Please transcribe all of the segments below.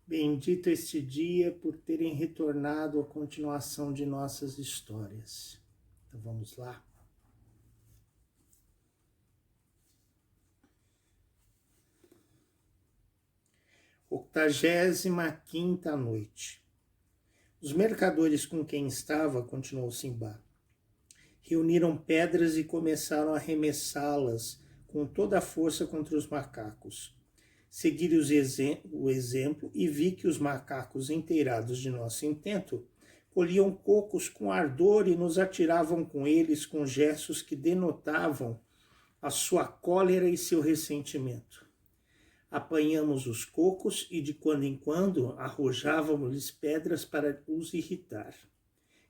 Bendito este dia por terem retornado à continuação de nossas histórias. Então vamos lá. Octagésima quinta noite. Os mercadores com quem estava, continuou Simba, reuniram pedras e começaram a arremessá-las com toda a força contra os macacos. Segui o exemplo e vi que os macacos, inteirados de nosso intento, colhiam cocos com ardor e nos atiravam com eles com gestos que denotavam a sua cólera e seu ressentimento. Apanhamos os cocos e de quando em quando arrojávamos-lhes pedras para os irritar.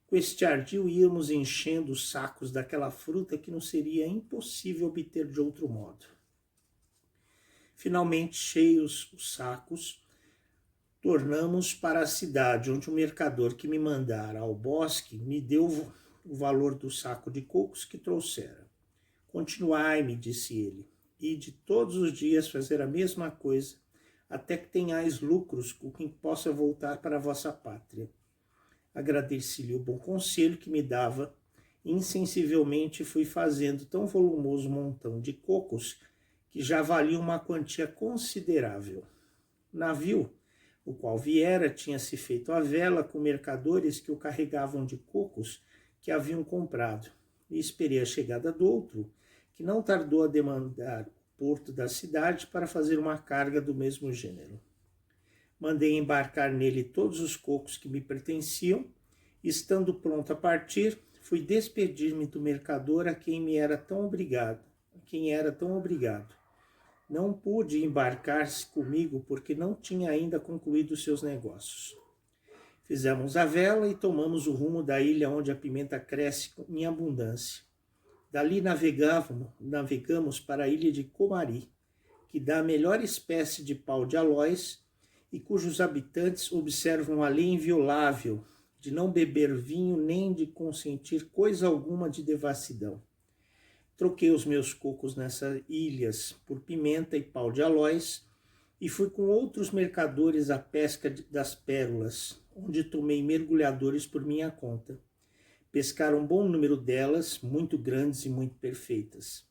Com este ardil íamos enchendo os sacos daquela fruta que nos seria impossível obter de outro modo. Finalmente, cheios os sacos, tornamos para a cidade, onde o mercador que me mandara ao bosque me deu o valor do saco de cocos que trouxera. Continuai, me disse ele, e de todos os dias fazer a mesma coisa, até que tenhais lucros com quem possa voltar para a vossa pátria. Agradeci-lhe o bom conselho que me dava, e insensivelmente fui fazendo tão volumoso montão de cocos que já valia uma quantia considerável. O navio, o qual viera, tinha-se feito à vela com mercadores que o carregavam de cocos que haviam comprado, e esperei a chegada do outro, que não tardou a demandar o porto da cidade para fazer uma carga do mesmo gênero. Mandei embarcar nele todos os cocos que me pertenciam, e, estando pronto a partir, fui despedir-me do mercador a quem era tão obrigado. Não pude embarcar-se comigo porque não tinha ainda concluído seus negócios. Fizemos a vela e tomamos o rumo da ilha onde a pimenta cresce em abundância. Dali navegamos para a ilha de Comari, que dá a melhor espécie de pau de aloés e cujos habitantes observam a lei inviolável de não beber vinho nem de consentir coisa alguma de devassidão. Troquei os meus cocos nessas ilhas por pimenta e pau de aloés e fui com outros mercadores à pesca das pérolas, onde tomei mergulhadores por minha conta. Pescaram um bom número delas, muito grandes e muito perfeitas.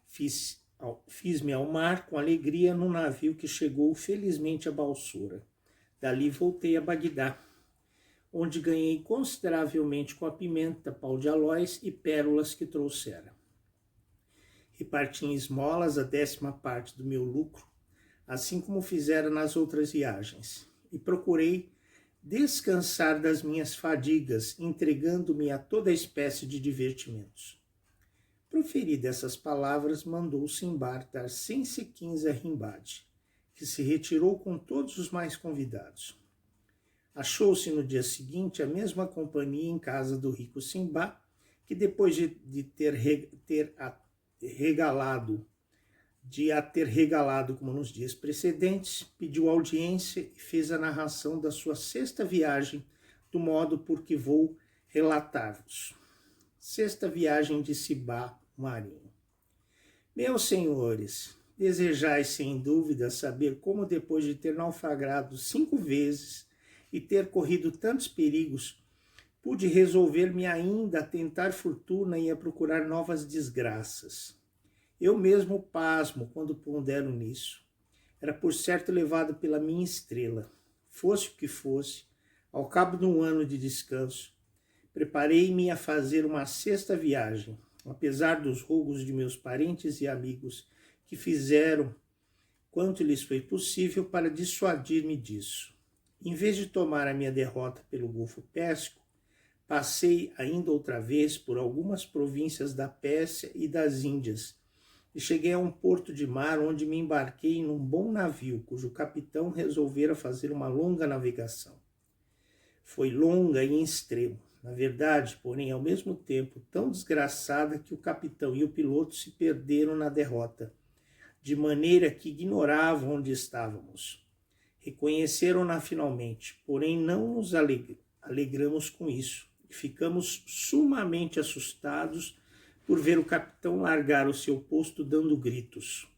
Fiz-me ao mar com alegria num navio que chegou felizmente a Balsora. Dali voltei a Bagdá, onde ganhei consideravelmente com a pimenta, pau de aloés e pérolas que trouxera. Reparti em esmolas a 10ª parte do meu lucro, assim como fizera nas outras viagens, e procurei descansar das minhas fadigas, entregando-me a toda espécie de divertimentos. Proferida essas palavras, mandou Simbar dar 100 sequins a Rimbad, que se retirou com todos os mais convidados. Achou-se no dia seguinte a mesma companhia em casa do rico Simba, que depois de a ter regalado como nos dias precedentes, pediu audiência e fez a narração da sua 6ª viagem, do modo por que vou relatar-vos. 6ª viagem de Simba, marinho. Meus senhores, desejais sem dúvida saber como, depois de ter naufragado 5 vezes e ter corrido tantos perigos, pude resolver-me ainda a tentar fortuna e a procurar novas desgraças. Eu mesmo pasmo quando pondero nisso. Era por certo levado pela minha estrela. Fosse o que fosse, ao cabo de um ano de descanso, preparei-me a fazer uma 6ª viagem, apesar dos rogos de meus parentes e amigos, que fizeram quanto lhes foi possível para dissuadir-me disso. Em vez de tomar a minha derrota pelo Golfo Pérsico, passei ainda outra vez por algumas províncias da Pérsia e das Índias, e cheguei a um porto de mar onde me embarquei num bom navio, cujo capitão resolvera fazer uma longa navegação. Foi longa e em extremo, na verdade, porém, ao mesmo tempo, tão desgraçada que o capitão e o piloto se perderam na derrota, de maneira que ignoravam onde estávamos. Reconheceram-na finalmente, porém não nos alegramos com isso, e ficamos sumamente assustados por ver o capitão largar o seu posto dando gritos.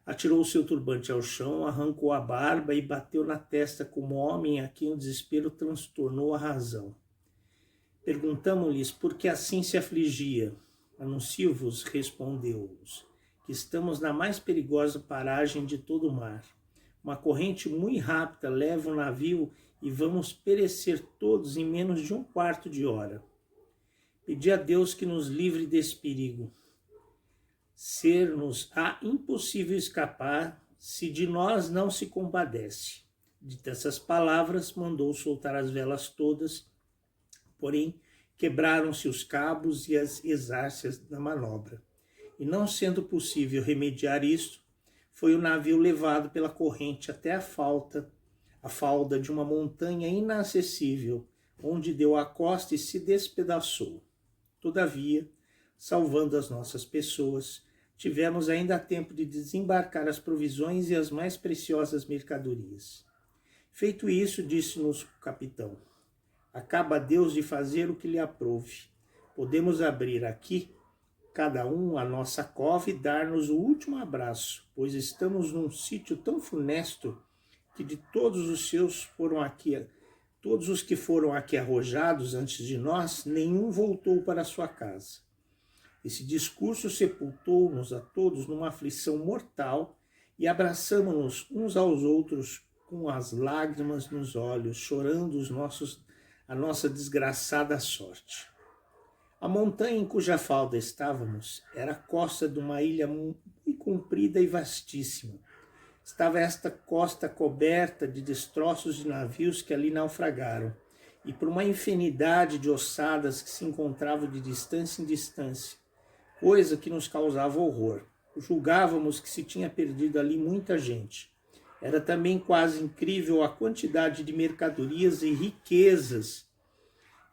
Atirou o seu turbante ao chão, arrancou a barba e bateu na testa como homem a quem o desespero transtornou a razão. Perguntamo-lhes por que assim se afligia. Anuncio-vos, respondeu-os, que estamos na mais perigosa paragem de todo o mar. Uma corrente muito rápida leva o navio e vamos perecer todos em menos de um quarto de hora. Pedi a Deus que nos livre desse perigo. Ser-nos-á impossível escapar se de nós não se compadece. Ditas essas palavras, mandou soltar as velas todas, porém quebraram-se os cabos e as exárcias da manobra. E não sendo possível remediar isto, foi o navio levado pela corrente até a falda de uma montanha inacessível, onde deu à costa e se despedaçou. Todavia, salvando as nossas pessoas, tivemos ainda tempo de desembarcar as provisões e as mais preciosas mercadorias. Feito isso, disse-nos o capitão, acaba Deus de fazer o que lhe aprouve. Podemos abrir aqui, cada um, a nossa cova e dar-nos o último abraço, pois estamos num sítio tão funesto que de todos os que foram aqui arrojados antes de nós, nenhum voltou para sua casa. Esse discurso sepultou-nos a todos numa aflição mortal e abraçamo-nos uns aos outros com as lágrimas nos olhos, chorando a nossa desgraçada sorte. A montanha em cuja falda estávamos era a costa de uma ilha muito comprida e vastíssima. Estava esta costa coberta de destroços de navios que ali naufragaram, e por uma infinidade de ossadas que se encontravam de distância em distância, coisa que nos causava horror. Julgávamos que se tinha perdido ali muita gente. Era também quase incrível a quantidade de mercadorias e riquezas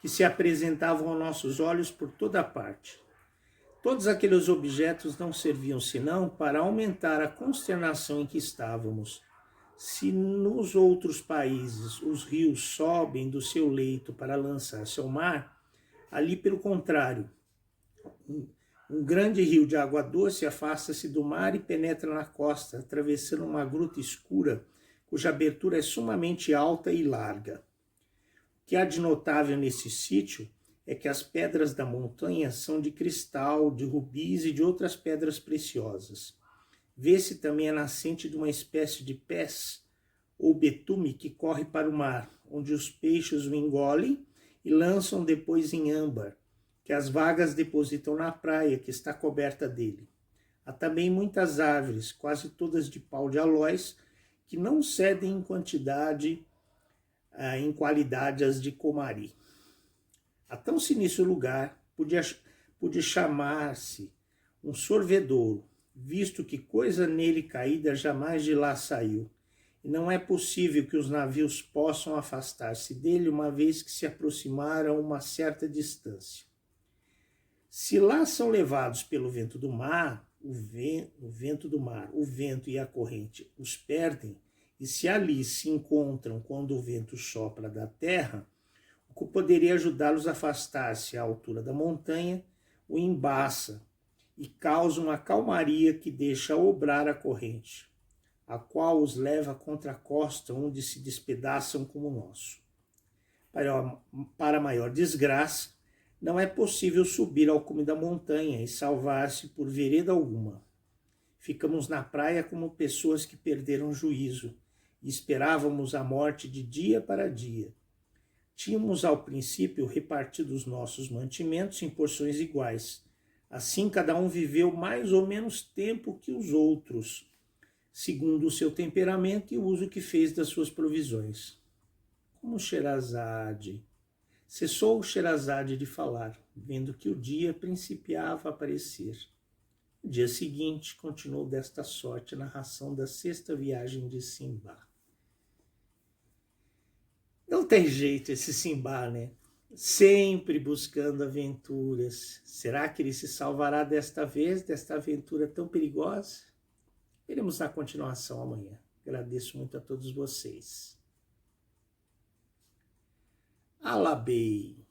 que se apresentavam aos nossos olhos por toda parte. Todos aqueles objetos não serviam senão para aumentar a consternação em que estávamos. Se nos outros países os rios sobem do seu leito para lançar-se ao mar, ali, pelo contrário, um grande rio de água doce afasta-se do mar e penetra na costa, atravessando uma gruta escura, cuja abertura é sumamente alta e larga. O que há de notável nesse sítio é que as pedras da montanha são de cristal, de rubis e de outras pedras preciosas. Vê-se também a nascente de uma espécie de pés ou betume que corre para o mar, onde os peixes o engolem e lançam depois em âmbar, que as vagas depositam na praia que está coberta dele. Há também muitas árvores, quase todas de pau de aloés, que não cedem em qualidade às de Comari. A tão sinistro lugar podia chamar-se um sorvedouro, visto que coisa nele caída jamais de lá saiu, e não é possível que os navios possam afastar-se dele uma vez que se aproximaram a uma certa distância. Se lá são levados pelo vento do mar, o vento e a corrente os perdem, e se ali se encontram quando o vento sopra da terra, o que poderia ajudá-los a afastar-se à altura da montanha, o embaça e causa uma calmaria que deixa obrar a corrente, a qual os leva contra a costa onde se despedaçam como o nosso. Para maior desgraça, não é possível subir ao cume da montanha e salvar-se por vereda alguma. Ficamos na praia como pessoas que perderam o juízo e esperávamos a morte de dia para dia. Tínhamos ao princípio repartido os nossos mantimentos em porções iguais. Assim cada um viveu mais ou menos tempo que os outros, segundo o seu temperamento e o uso que fez das suas provisões. Como Sherazade. Cessou Sherazade de falar, vendo que o dia principiava a aparecer. No dia seguinte, continuou desta sorte a narração da 6ª viagem de Simbá. Não tem jeito esse Simbá, né? Sempre buscando aventuras. Será que ele se salvará desta vez, desta aventura tão perigosa? Veremos na continuação amanhã. Agradeço muito a todos vocês. Alabei.